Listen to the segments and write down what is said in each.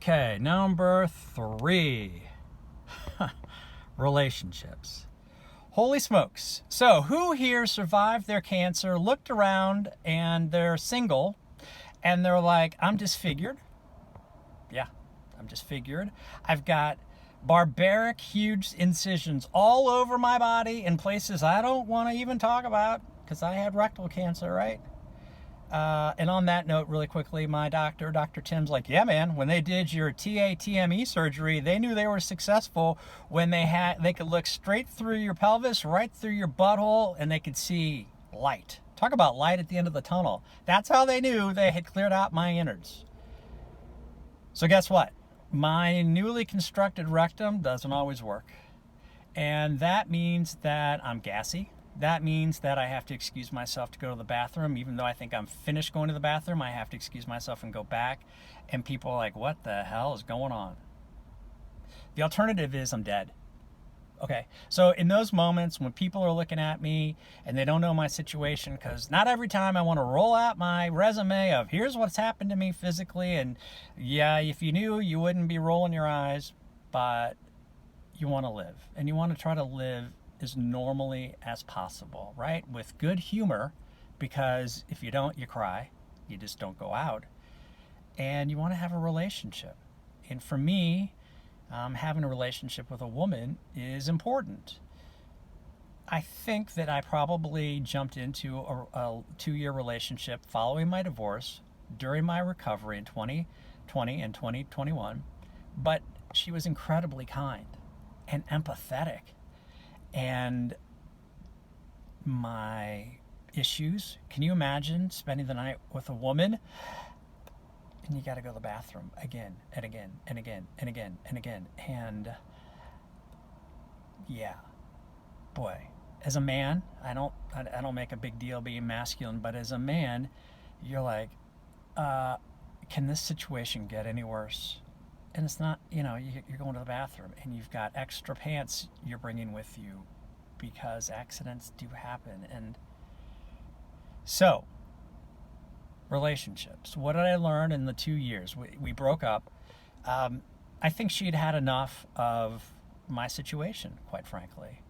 Okay, number 3. Relationships. Holy smokes. So, who here survived their cancer, looked around, and they're single, and they're like, I'm disfigured? Yeah, I'm disfigured. I've got barbaric, huge incisions all over my body in places I don't want to even talk about because I had rectal cancer, right? And on that note, really quickly, my doctor, Dr. Tim's like, yeah, man, when they did your TME surgery, they knew they were successful when they could look straight through your pelvis, right through your butthole, and they could see light. Talk about light at the end of the tunnel. That's how they knew they had cleared out my innards. So guess what? My newly constructed rectum doesn't always work. And that means that I'm gassy. That means that I have to excuse myself to go to the bathroom. Even though I think I'm finished going to the bathroom, I have to excuse myself and go back. And people are like, what the hell is going on? The alternative is I'm dead. Okay, so in those moments when people are looking at me and they don't know my situation, because not every time I want to roll out my resume of here's what's happened to me physically, and yeah, if you knew, you wouldn't be rolling your eyes, but you want to live, and you want to try to live as normally as possible, right? With good humor, because if you don't, you cry, you just don't go out, and you want to have a relationship. And for me, having a relationship with a woman is important. I think that I probably jumped into a 2-year relationship following my divorce during my recovery in 2020 and 2021, but she was incredibly kind and empathetic. And my issues, can you imagine spending the night with a woman and you got to go to the bathroom again and again and again and again and again? And yeah, boy, as a man, I don't make a big deal being masculine, but as a man, you're like, can this situation get any worse? And it's not, you're going to the bathroom and you've got extra pants you're bringing with you because accidents do happen. And so, relationships. What did I learn in the 2 years? We broke up. I think she had had enough of my situation, quite frankly.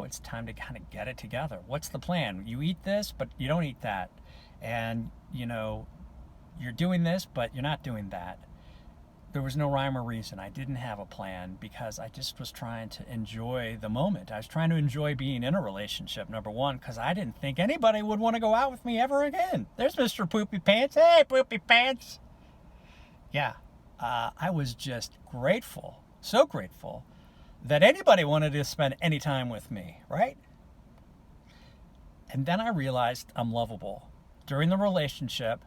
It's time to kind of get it together. What's the plan? You eat this, but you don't eat that. And, you're doing this, but you're not doing that. There was no rhyme or reason. I didn't have a plan because I just was trying to enjoy the moment. I was trying to enjoy being in a relationship, number one, because I didn't think anybody would want to go out with me ever again. There's Mr. Poopy Pants. Hey, Poopy Pants. Yeah, I was just grateful, so grateful, that anybody wanted to spend any time with me, right? And then I realized I'm lovable. During the relationship,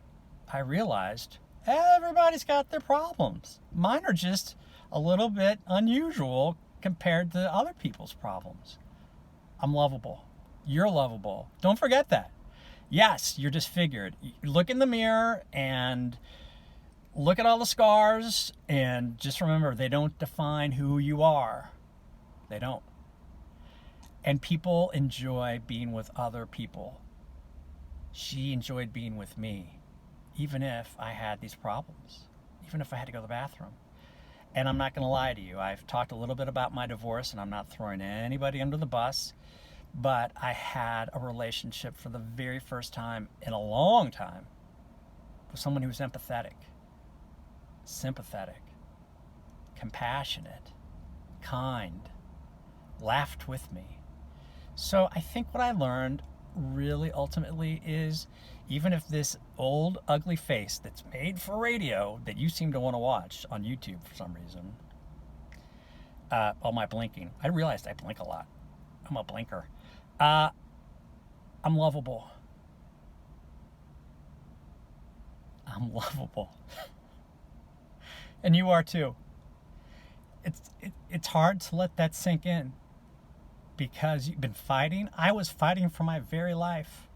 I realized everybody's got their problems. Mine are just a little bit unusual compared to other people's problems. I'm lovable. You're lovable. Don't forget that. Yes, you're disfigured. You look in the mirror and look at all the scars and just remember they don't define who you are. They don't. And people enjoy being with other people. She enjoyed being with me, even if I had these problems, even if I had to go to the bathroom. And I'm not going to lie to you. I've talked a little bit about my divorce, and I'm not throwing anybody under the bus, but I had a relationship for the very first time in a long time with someone who was empathetic, sympathetic, compassionate, kind, laughed with me. So I think what I learned really ultimately is, even if this old ugly face that's made for radio that you seem to want to watch on YouTube for some reason, all my blinking, I realized I blink a lot. I'm a blinker. I'm lovable. I'm lovable. And you are too. It's hard to let that sink in because you've been fighting. I was fighting for my very life.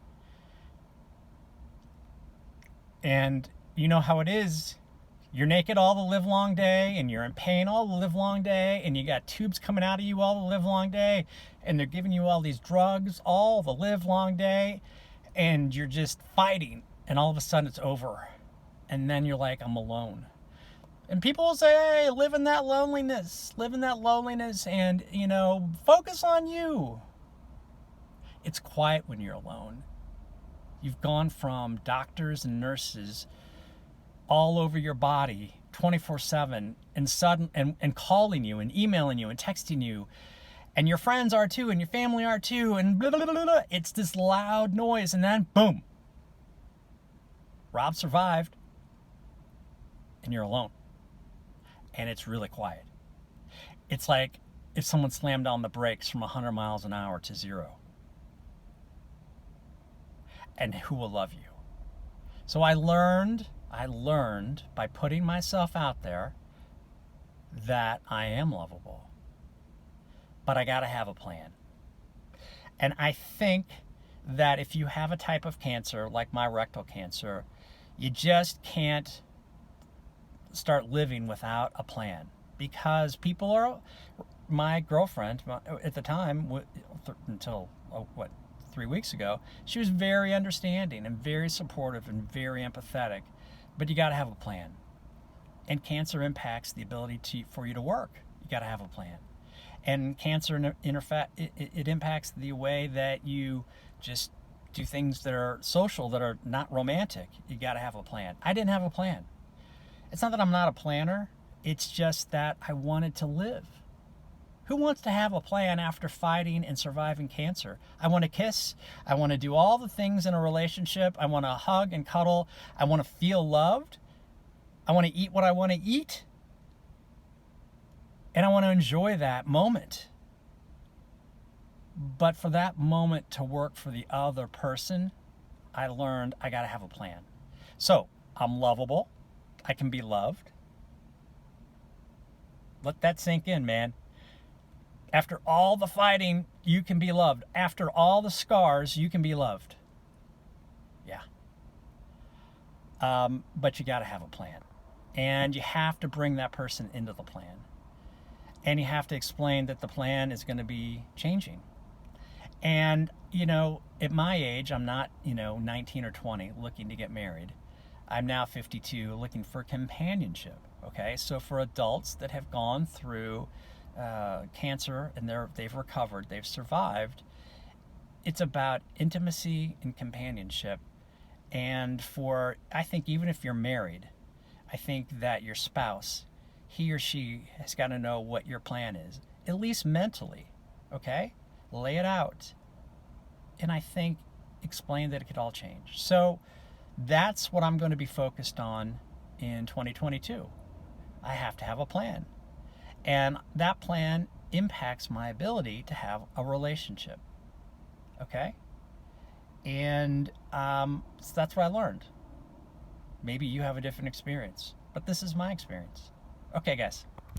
And you know how it is. You're naked all the livelong day, and you're in pain all the livelong day, and you got tubes coming out of you all the livelong day, and they're giving you all these drugs all the livelong day, and you're just fighting, and all of a sudden it's over. And then you're like, I'm alone. And people will say, hey, live in that loneliness, and, focus on you. It's quiet when you're alone. You've gone from doctors and nurses all over your body 24/7 and calling you and emailing you and texting you, and your friends are too, and your family are too, and blah, blah, blah, blah. It's this loud noise, and then boom, Rob survived, and you're alone, and it's really quiet. It's like if someone slammed on the brakes from 100 miles an hour to 0. And who will love you? So I learned by putting myself out there that I am lovable. But I got to have a plan. And I think that if you have a type of cancer like my rectal cancer, you just can't start living without a plan, because people are, my girlfriend at the time, until 3 weeks ago, she was very understanding and very supportive and very empathetic. But you got to have a plan. And cancer impacts the ability for you to work. You got to have a plan. And cancer it impacts the way that you just do things that are social, that are not romantic. You got to have a plan. I didn't have a plan. It's not that I'm not a planner. It's just that I wanted to live. Who wants to have a plan after fighting and surviving cancer? I want to kiss. I want to do all the things in a relationship. I want to hug and cuddle. I want to feel loved. I want to eat what I want to eat. And I want to enjoy that moment. But for that moment to work for the other person, I learned I got to have a plan. So I'm lovable. I can be loved. Let that sink in, man. After all the fighting, you can be loved. After all the scars, you can be loved. Yeah. But you got to have a plan. And you have to bring that person into the plan. And you have to explain that the plan is going to be changing. And, at my age, I'm not, 19 or 20 looking to get married. I'm now 52 looking for companionship. Okay. So for adults that have gone through cancer and they've recovered, they've survived, it's about intimacy and companionship. And I think even if you're married, I think that your spouse, he or she has got to know what your plan is, at least mentally. Okay, lay it out, and I think explain that it could all change. So that's what I'm going to be focused on in 2022. I have to have a plan. And that plan impacts my ability to have a relationship. Okay? And so that's what I learned. Maybe you have a different experience, but this is my experience. Okay, guys.